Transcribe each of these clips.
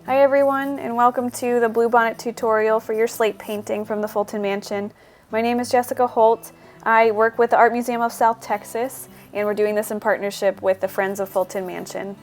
Hi everyone, and welcome to the Bluebonnet tutorial for your slate painting from the Fulton Mansion. My name is Jessica Holt. I work with the Art Museum of South Texas, and we're doing this in partnership with the Friends of Fulton Mansion.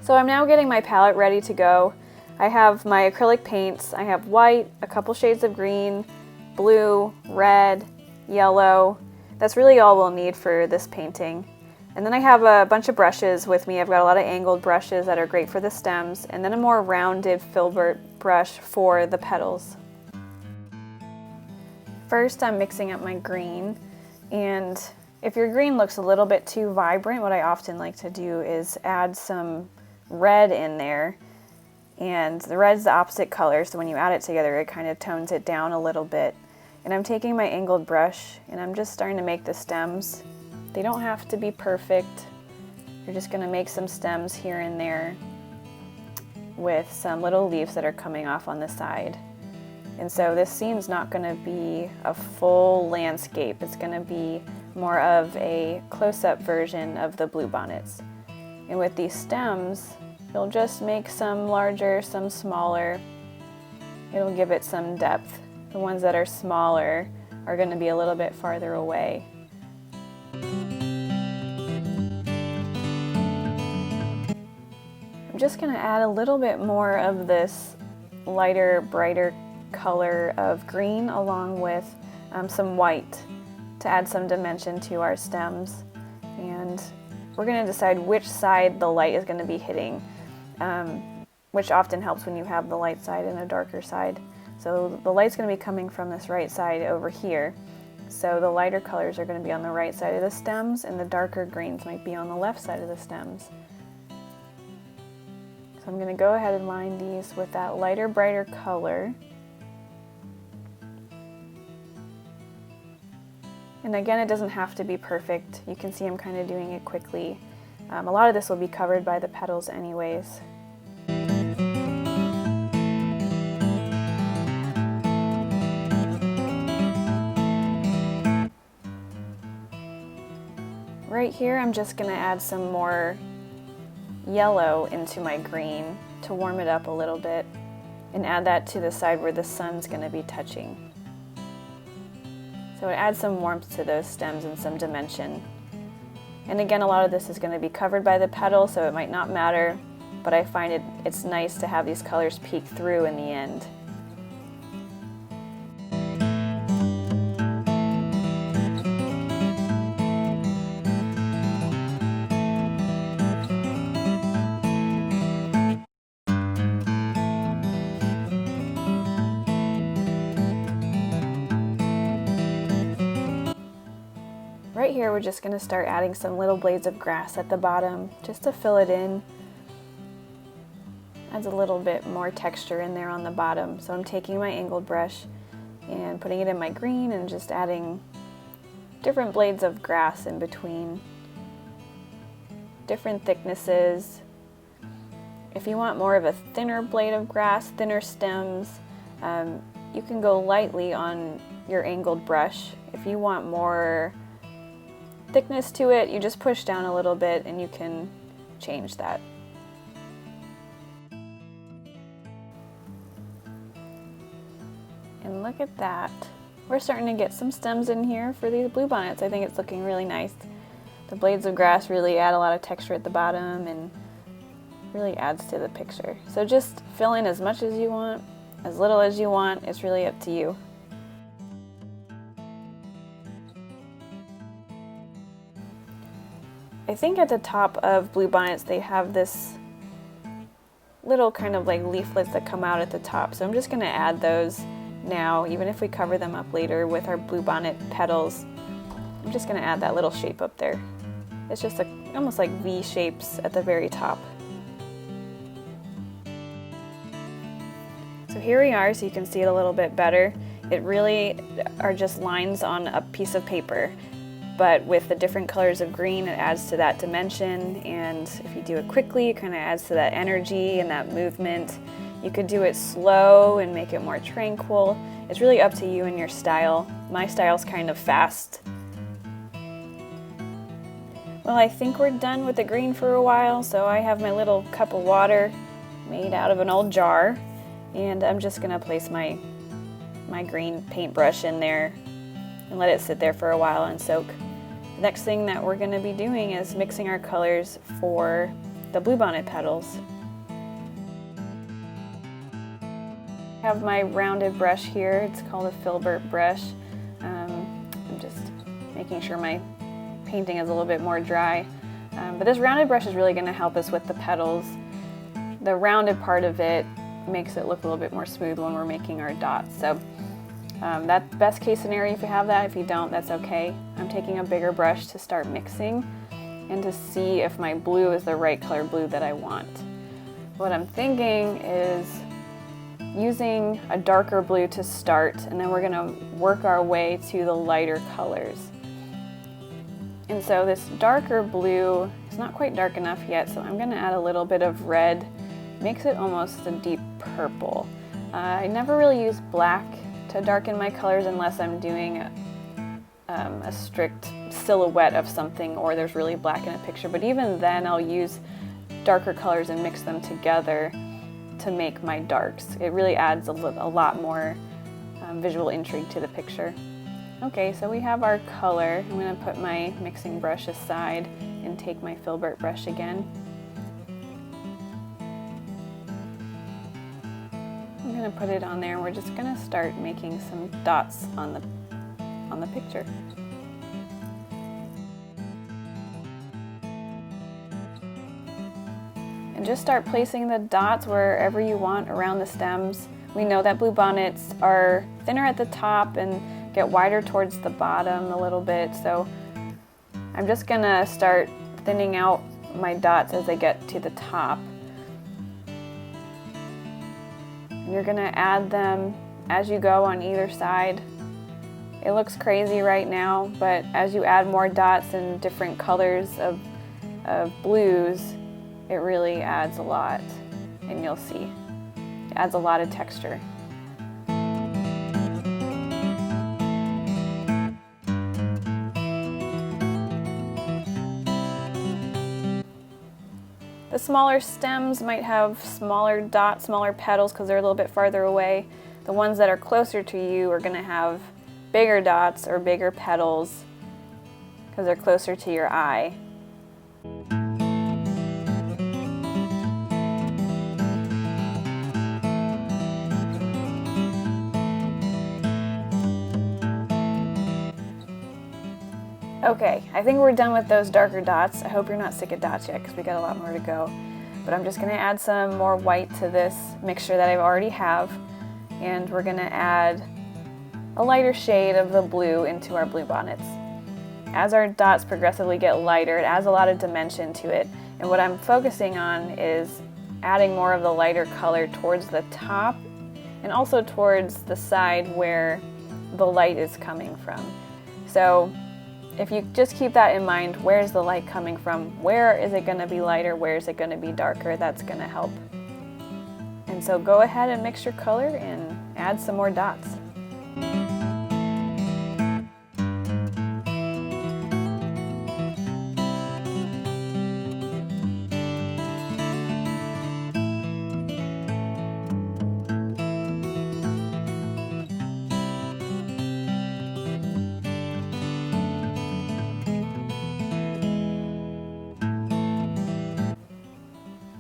So I'm now getting my palette ready to go. I have my acrylic paints. I have white, a couple shades of green, blue, red, yellow. That's really all we'll need for this painting. And then I have a bunch of brushes with me. I've got a lot of angled brushes that are great for the stems, and then a more rounded filbert brush for the petals. First, I'm mixing up my green, and if your green looks a little bit too vibrant, what I often like to do is add some red in there, and the red's the opposite color, so when you add it together it kind of tones it down a little bit. And I'm taking my angled brush and I'm just starting to make the stems. They don't have to be perfect. You're just going to make some stems here and there with some little leaves that are coming off on the side. And so this scene's not going to be a full landscape. It's going to be more of a close-up version of the bluebonnets. And with these stems, you'll just make some larger, some smaller. It'll give it some depth. The ones that are smaller are going to be a little bit farther away. I'm just going to add a little bit more of this lighter, brighter color of green along with some white to add some dimension to our stems. And we're going to decide which side the light is going to be hitting, which often helps when you have the light side and a darker side. So the light's going to be coming from this right side over here. So the lighter colors are going to be on the right side of the stems, and the darker greens might be on the left side of the stems. So I'm going to go ahead and line these with that lighter, brighter color. And again, it doesn't have to be perfect. You can see I'm kind of doing it quickly. A lot of this will be covered by the petals anyways. Right here, I'm just going to add some more yellow into my green to warm it up a little bit, and add that to the side where the sun's going to be touching. So it adds some warmth to those stems and some dimension. And again, a lot of this is going to be covered by the petal, so it might not matter, but I find it's nice to have these colors peek through in the end. Right here, we're just going to start adding some little blades of grass at the bottom just to fill it in. Adds a little bit more texture in there on the bottom. So I'm taking my angled brush and putting it in my green and just adding different blades of grass in between. Different thicknesses. If you want more of a thinner blade of grass, thinner stems, you can go lightly on your angled brush. If you want more thickness to it, you just push down a little bit and you can change that. And look at that. We're starting to get some stems in here for these bluebonnets. I think it's looking really nice. The blades of grass really add a lot of texture at the bottom and really adds to the picture. So just fill in as much as you want, as little as you want. It's really up to you. I think at the top of bluebonnets they have this little kind of like leaflets that come out at the top. So I'm just going to add those now, even if we cover them up later with our bluebonnet petals. I'm just going to add that little shape up there. It's just almost like V shapes at the very top. So here we are, so you can see it a little bit better. It really are just lines on a piece of paper. but with the different colors of green, it adds to that dimension, and if you do it quickly, it kind of adds to that energy and that movement. You could do it slow and make it more tranquil. It's really up to you and your style. My style's kind of fast. Well, I think we're done with the green for a while, so I have my little cup of water made out of an old jar, and I'm just gonna place my green paintbrush in there and let it sit there for a while and soak. The next thing that we're gonna be doing is mixing our colors for the bluebonnet petals. I have my rounded brush here. It's called a filbert brush. I'm just making sure my painting is a little bit more dry. But this rounded brush is really going to help us with the petals. The rounded part of it makes it look a little bit more smooth when we're making our dots. So that's best case scenario if you have that. If you don't, that's okay. I'm taking a bigger brush to start mixing and to see if my blue is the right color blue that I want. What I'm thinking is using a darker blue to start, and then we're going to work our way to the lighter colors. And so this darker blue is not quite dark enough yet, so I'm going to add a little bit of red. Makes it almost a deep purple. I never really use black to darken my colors unless I'm doing a strict silhouette of something or there's really black in a picture. But even then I'll use darker colors and mix them together to make my darks. It really adds a lot more visual intrigue to the picture. Okay, so we have our color. I'm going to put my mixing brush aside and take my filbert brush again. I'm going to put it on there and we're just going to start making some dots on the picture. And just start placing the dots wherever you want around the stems. We know that bluebonnets are thinner at the top and get wider towards the bottom a little bit, so I'm just gonna start thinning out my dots as they get to the top. And you're gonna add them as you go on either side. It looks crazy right now, but as you add more dots and different colors of blues, it really adds a lot, and you'll see. It adds a lot of texture. The smaller stems might have smaller dots, smaller petals because they're a little bit farther away. The ones that are closer to you are going to have bigger dots or bigger petals because they're closer to your eye. Okay, I think we're done with those darker dots. I hope you're not sick of dots yet because we got a lot more to go. But I'm just going to add some more white to this mixture that I already have. And we're going to add a lighter shade of the blue into our bluebonnets. As our dots progressively get lighter, it adds a lot of dimension to it. And what I'm focusing on is adding more of the lighter color towards the top and also towards the side where the light is coming from. So if you just keep that in mind, where's the light coming from? Where is it going to be lighter? Where is it going to be darker? That's going to help. And so go ahead and mix your color and add some more dots.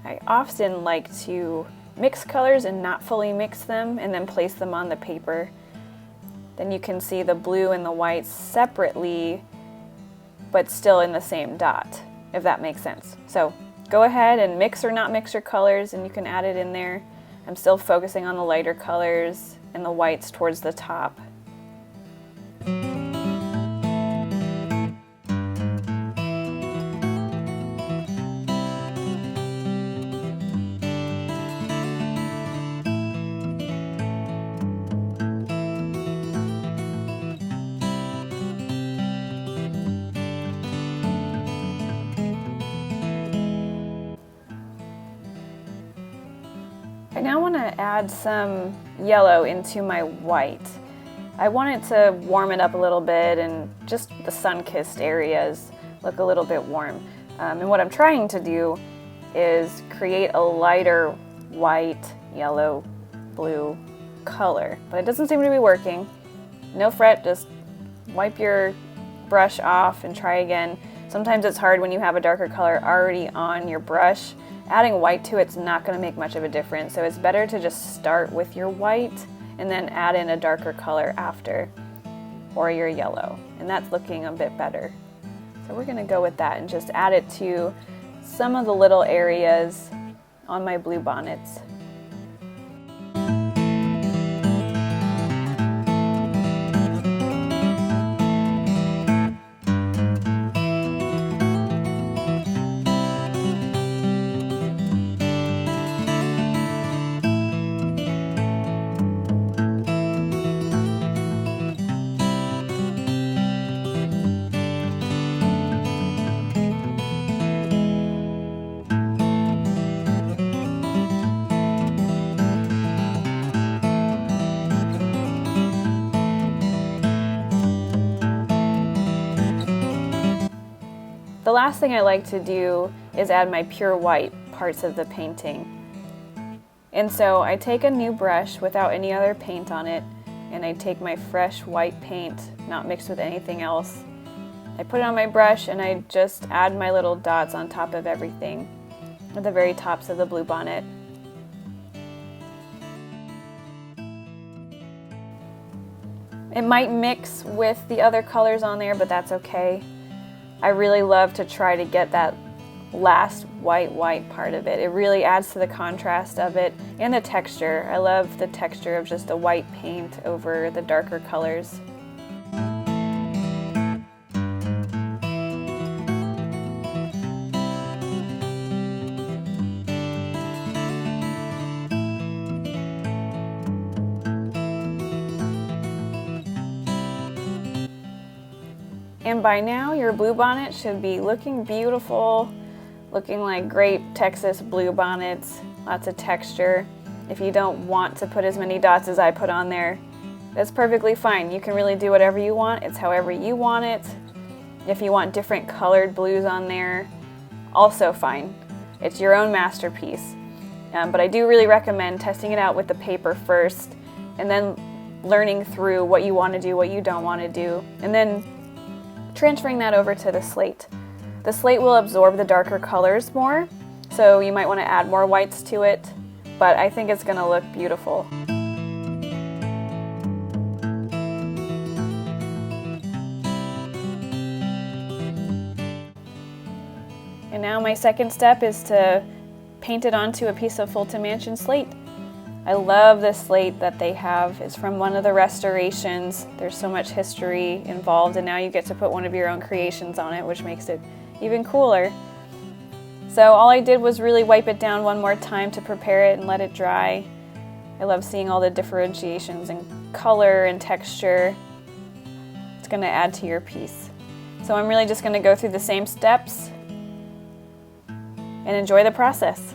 I often like to mix colors and not fully mix them and then place them on the paper. Then you can see the blue and the whites separately, but still in the same dot, if that makes sense. So go ahead and mix or not mix your colors and you can add it in there. I'm still focusing on the lighter colors and the whites towards the top. add some yellow into my white. I want it to warm it up a little bit and just the sun-kissed areas look a little bit warm. And what I'm trying to do is create a lighter white, yellow, blue color, but it doesn't seem to be working. No fret, just wipe your brush off and try again. Sometimes it's hard when you have a darker color already on your brush. Adding white to it's not going to make much of a difference, so it's better to just start with your white and then add in a darker color after, or your yellow, and that's looking a bit better. So we're going to go with that and just add it to some of the little areas on my bluebonnets. The last thing I like to do is add my pure white parts of the painting. And so I take a new brush without any other paint on it, and I take my fresh white paint, not mixed with anything else. I put it on my brush and I just add my little dots on top of everything at the very tops of the bluebonnet. It might mix with the other colors on there, but that's okay. I really love to try to get that last white part of it. It really adds to the contrast of it and the texture. I love the texture of just a white paint over the darker colors. And by now your bluebonnet should be looking beautiful, looking like great Texas bluebonnets, lots of texture. If you don't want to put as many dots as I put on there, that's perfectly fine. You can really do whatever you want. It's however you want it. If you want different colored blues on there, also fine. It's your own masterpiece. But I do really recommend testing it out with the paper first and then learning through what you want to do, what you don't want to do, and then transferring that over to the slate. The slate will absorb the darker colors more, so you might want to add more whites to it, but I think it's going to look beautiful. And now my second step is to paint it onto a piece of Fulton Mansion slate. I love this slate that they have. It's from one of the restorations. There's so much history involved, and now you get to put one of your own creations on it, which makes it even cooler. So all I did was really wipe it down one more time to prepare it and let it dry. I love seeing all the differentiations in color and texture. It's going to add to your piece. So I'm really just going to go through the same steps and enjoy the process.